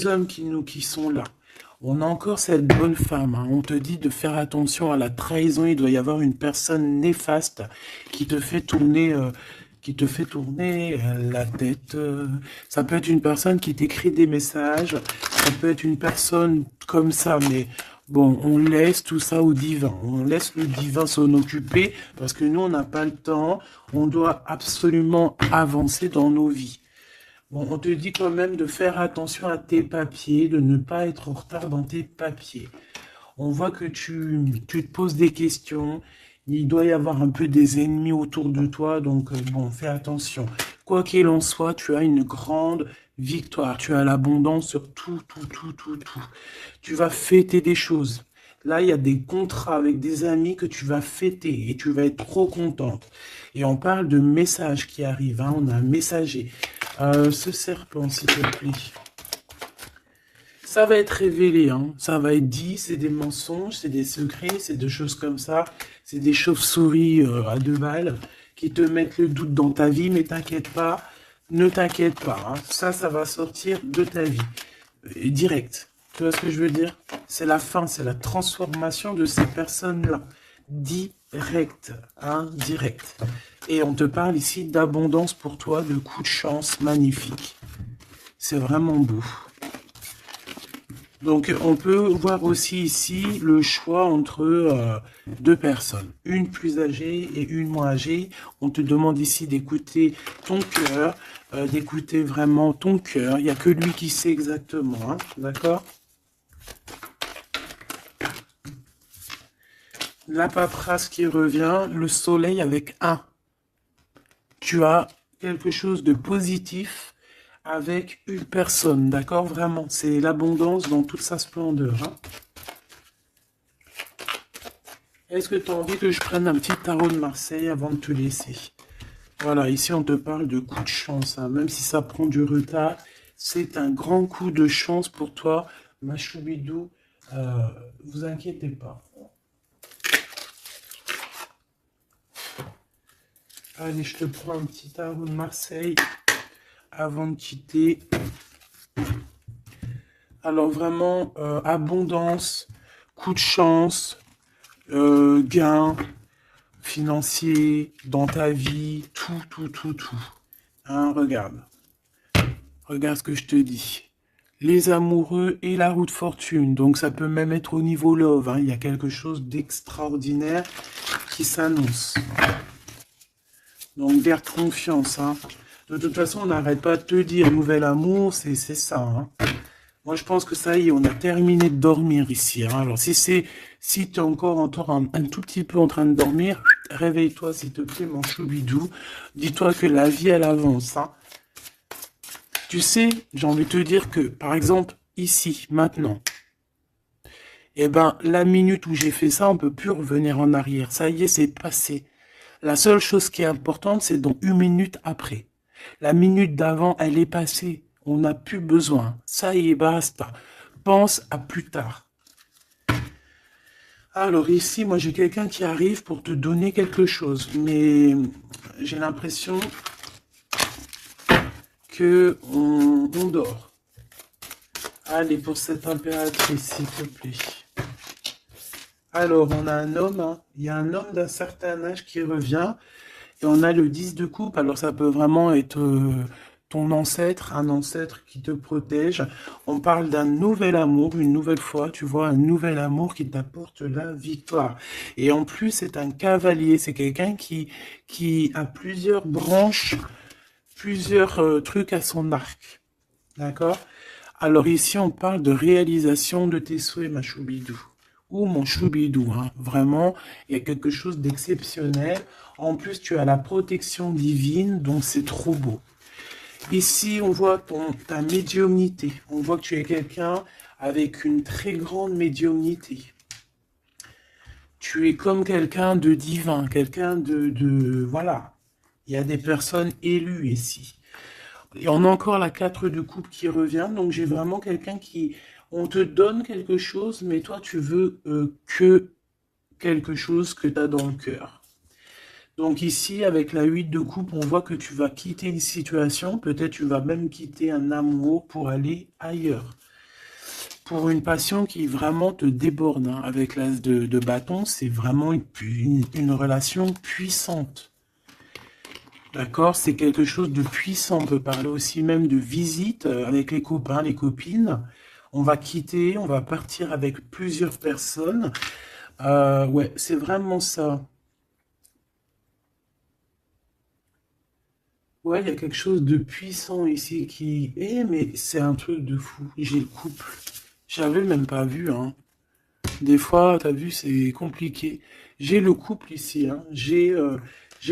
hommes qui sont là. On a encore cette bonne femme, hein. On te dit de faire attention à la trahison. Il doit y avoir une personne néfaste qui te fait tourner, la tête. Ça peut être une personne qui t'écrit des messages. Ça peut être une personne comme ça, mais bon, on laisse tout ça au divin. On laisse le divin s'en occuper parce que nous, on n'a pas le temps. On doit absolument avancer dans nos vies. Bon, on te dit quand même de faire attention à tes papiers, de ne pas être en retard dans tes papiers. On voit que tu te poses des questions. Il doit y avoir un peu des ennemis autour de toi, donc bon, fais attention. Quoi qu'il en soit, tu as une grande victoire. Tu as l'abondance sur tout, tout, tout, tout, tout. Tu vas fêter des choses. Là, il y a des contrats avec des amis que tu vas fêter et tu vas être trop contente. Et on parle de messages qui arrivent, hein. On a un messager. Ce serpent, s'il te plaît. Ça va être révélé, hein. Ça va être dit, c'est des mensonges, c'est des secrets, c'est des choses comme ça. C'est des chauves-souris à deux balles qui te mettent le doute dans ta vie, mais t'inquiète pas, ne t'inquiète pas, hein. Ça va sortir de ta vie. Et direct. Tu vois ce que je veux dire? C'est la fin, c'est la transformation de ces personnes-là. Direct, hein, direct. Et on te parle ici d'abondance pour toi, de coups de chance magnifiques. C'est vraiment beau. Donc, on peut voir aussi ici le choix entre deux personnes, une plus âgée et une moins âgée. On te demande ici d'écouter ton cœur, d'écouter vraiment ton cœur. Il n'y a que lui qui sait exactement, hein, d'accord? La paperasse qui revient, le soleil avec un. Tu as quelque chose de positif avec une personne, d'accord? Vraiment, c'est l'abondance dans toute sa splendeur, hein. Est-ce que tu as envie que je prenne un petit tarot de Marseille avant de te laisser? Voilà, ici on te parle de coup de chance, hein. Même si ça prend du retard, c'est un grand coup de chance pour toi, ma choubidou. Vous inquiétez pas. Allez, je te prends un petit tarot de Marseille avant de quitter. Alors vraiment, abondance, coup de chance, gain financier dans ta vie, tout, tout, tout, tout. Hein, regarde. Regarde ce que je te dis. Les amoureux et la roue de fortune. Donc ça peut même être au niveau love, hein. Il y a quelque chose d'extraordinaire qui s'annonce. Donc garde confiance, hein. De toute façon, on n'arrête pas de te dire, nouvel amour, c'est ça, hein. Moi, je pense que ça y est, on a terminé de dormir ici, hein. Alors, si tu es encore un tout petit peu en train de dormir, réveille-toi, s'il te plaît, mon choubidou. Dis-toi que la vie, elle avance, hein. Tu sais, j'ai envie de te dire que, par exemple, ici, maintenant, eh ben, la minute où j'ai fait ça, on peut plus revenir en arrière. Ça y est, c'est passé. La seule chose qui est importante, c'est dans une minute après. La minute d'avant, elle est passée. On n'a plus besoin. Ça y est, basta. Pense à plus tard. Alors ici, moi, j'ai quelqu'un qui arrive pour te donner quelque chose. Mais j'ai l'impression que on dort. Allez, pour cette impératrice, s'il te plaît. Alors, on a un homme, hein. Il y a un homme d'un certain âge qui revient. Et on a le 10 de coupe. Alors, ça peut vraiment être ton ancêtre, un ancêtre qui te protège. On parle d'un nouvel amour, une nouvelle fois, tu vois, un nouvel amour qui t'apporte la victoire. Et en plus, c'est un cavalier, c'est quelqu'un qui a plusieurs branches, plusieurs trucs à son arc. D'accord? Alors ici, on parle de réalisation de tes souhaits, ma choubidou. Ou mon choubidou, hein. Vraiment, il y a quelque chose d'exceptionnel. En plus, tu as la protection divine, donc c'est trop beau. Ici, on voit ta médiumnité. On voit que tu es quelqu'un avec une très grande médiumnité. Tu es comme quelqu'un de divin, quelqu'un voilà. Il y a des personnes élues ici. Et on a encore la 4 de coupe qui revient, donc j'ai vraiment quelqu'un qui... On te donne quelque chose, mais toi, tu veux que quelque chose que tu as dans le cœur. Donc ici, avec la 8 de coupe, on voit que tu vas quitter une situation, peut-être tu vas même quitter un amour pour aller ailleurs. Pour une passion qui vraiment te déborde, hein. Avec l'as de bâton, c'est vraiment une relation puissante. D'accord? C'est quelque chose de puissant. On peut parler aussi même de visite avec les copains, les copines. On va quitter, on va partir avec plusieurs personnes. Ouais, c'est vraiment ça. Ouais, il y a quelque chose de puissant ici qui... Eh, mais c'est un truc de fou. J'ai le couple. J'avais même pas vu, hein. Des fois, t'as vu, c'est compliqué. J'ai le couple ici, hein. J'ai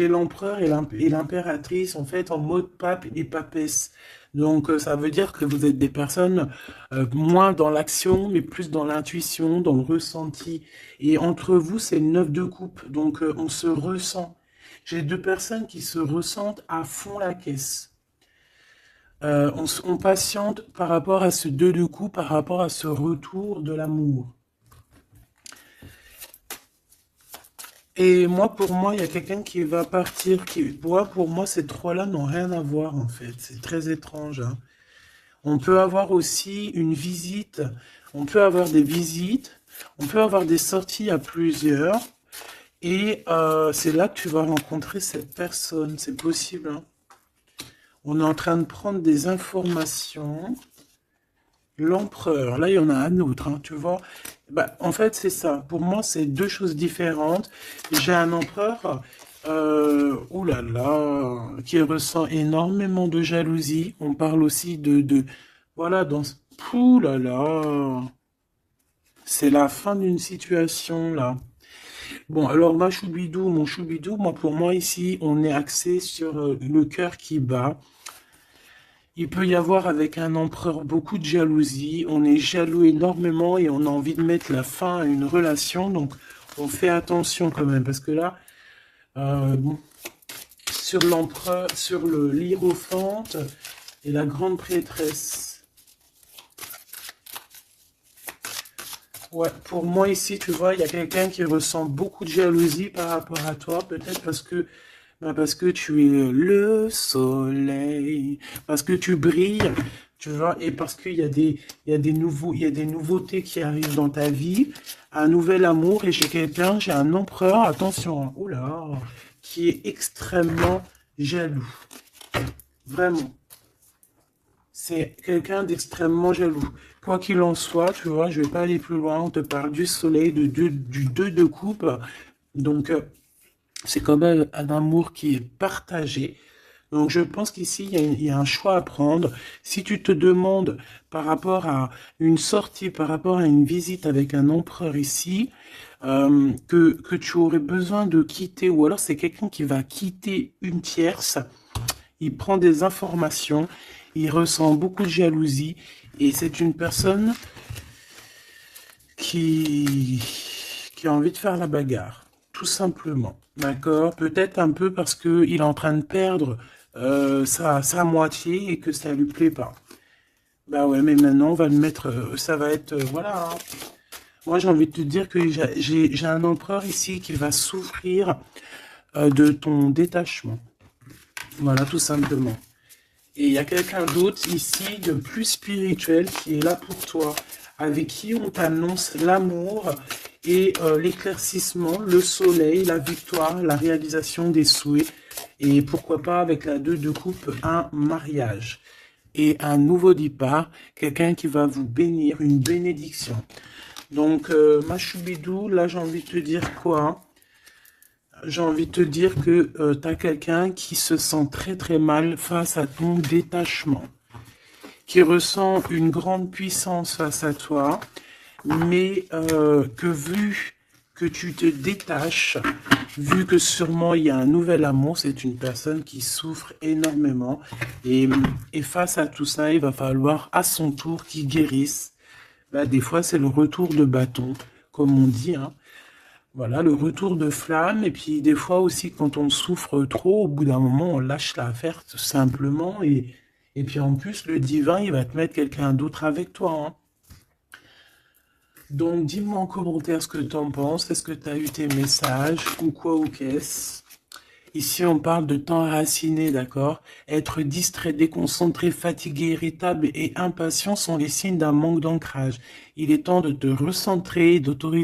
l'empereur et l'impératrice, en fait, en mode pape et papesse. Donc, ça veut dire que vous êtes des personnes moins dans l'action, mais plus dans l'intuition, dans le ressenti. Et entre vous, c'est le 9 de coupe. Donc, on se ressent. J'ai deux personnes qui se ressentent à fond la caisse. On patiente par rapport à ce 2 de coupe, par rapport à ce retour de l'amour. Et moi, pour moi, il y a quelqu'un qui va partir. Pour moi, ces trois-là n'ont rien à voir, en fait. C'est très étrange, hein. On peut avoir aussi une visite. On peut avoir des visites. On peut avoir des sorties à plusieurs. Et c'est là que tu vas rencontrer cette personne. C'est possible, hein. On est en train de prendre des informations. L'empereur, là il y en a un autre, hein, tu vois. Bah, en fait, c'est ça. Pour moi, c'est deux choses différentes. J'ai un empereur, ouh là là, qui ressent énormément de jalousie. On parle aussi voilà, ouh là là, c'est la fin d'une situation, là. Bon, alors, mon choubidou, moi, pour moi, ici, on est axé sur le cœur qui bat. Il peut y avoir avec un empereur beaucoup de jalousie, on est jaloux énormément et on a envie de mettre la fin à une relation, donc on fait attention quand même, parce que là, bon, sur l'empereur, sur le l'hiérophante et la grande prêtresse. Ouais, pour moi ici, tu vois, il y a quelqu'un qui ressent beaucoup de jalousie par rapport à toi, peut-être parce que tu es le soleil, parce que tu brilles, tu vois, et parce qu'il y a il y a des nouveautés qui arrivent dans ta vie, un nouvel amour, et j'ai un empereur, attention, hein, oula, qui est extrêmement jaloux, vraiment. C'est quelqu'un d'extrêmement jaloux. Quoi qu'il en soit, tu vois, je vais pas aller plus loin, on te parle du soleil, du 2 de coupe, donc... c'est quand même un amour qui est partagé. Donc je pense qu'ici, il y a un choix à prendre. Si tu te demandes par rapport à une sortie, par rapport à une visite avec un empereur ici, que tu aurais besoin de quitter, ou alors c'est quelqu'un qui va quitter une tierce, il prend des informations, il ressent beaucoup de jalousie, et c'est une personne qui, qui a envie de faire la bagarre, tout simplement. D'accord? Peut-être un peu parce qu'il est en train de perdre sa moitié et que ça lui plaît pas. Bah ouais, mais maintenant, on va le mettre, ça va être, voilà, hein. Moi, j'ai envie de te dire que j'ai un empereur ici qui va souffrir de ton détachement. Voilà, tout simplement. Et il y a quelqu'un d'autre ici, de plus spirituel, qui est là pour toi, avec qui on t'annonce l'amour et l'éclaircissement, le soleil, la victoire, la réalisation des souhaits. Et pourquoi pas avec la 2 de coupe, un mariage. Et un nouveau départ, quelqu'un qui va vous bénir, une bénédiction. Donc, ma choubidou, là, j'ai envie de te dire quoi? J'ai envie de te dire que tu as quelqu'un qui se sent très très mal face à ton détachement, qui ressent une grande puissance face à toi, mais que vu que tu te détaches, vu que sûrement il y a un nouvel amour, c'est une personne qui souffre énormément, et face à tout ça, il va falloir à son tour qu'il guérisse. Bah, des fois, c'est le retour de bâton, comme on dit, hein. Voilà, le retour de flamme, et puis des fois aussi, quand on souffre trop, au bout d'un moment, on lâche l'affaire tout simplement, et puis en plus, le divin, il va te mettre quelqu'un d'autre avec toi, hein. Donc, dis-moi en commentaire ce que tu en penses. Est-ce que tu as eu tes messages ou quoi ou qu'est-ce? Ici, on parle de temps raciné, d'accord? Être distrait, déconcentré, fatigué, irritable et impatient sont les signes d'un manque d'ancrage. Il est temps de te recentrer et d'autoriser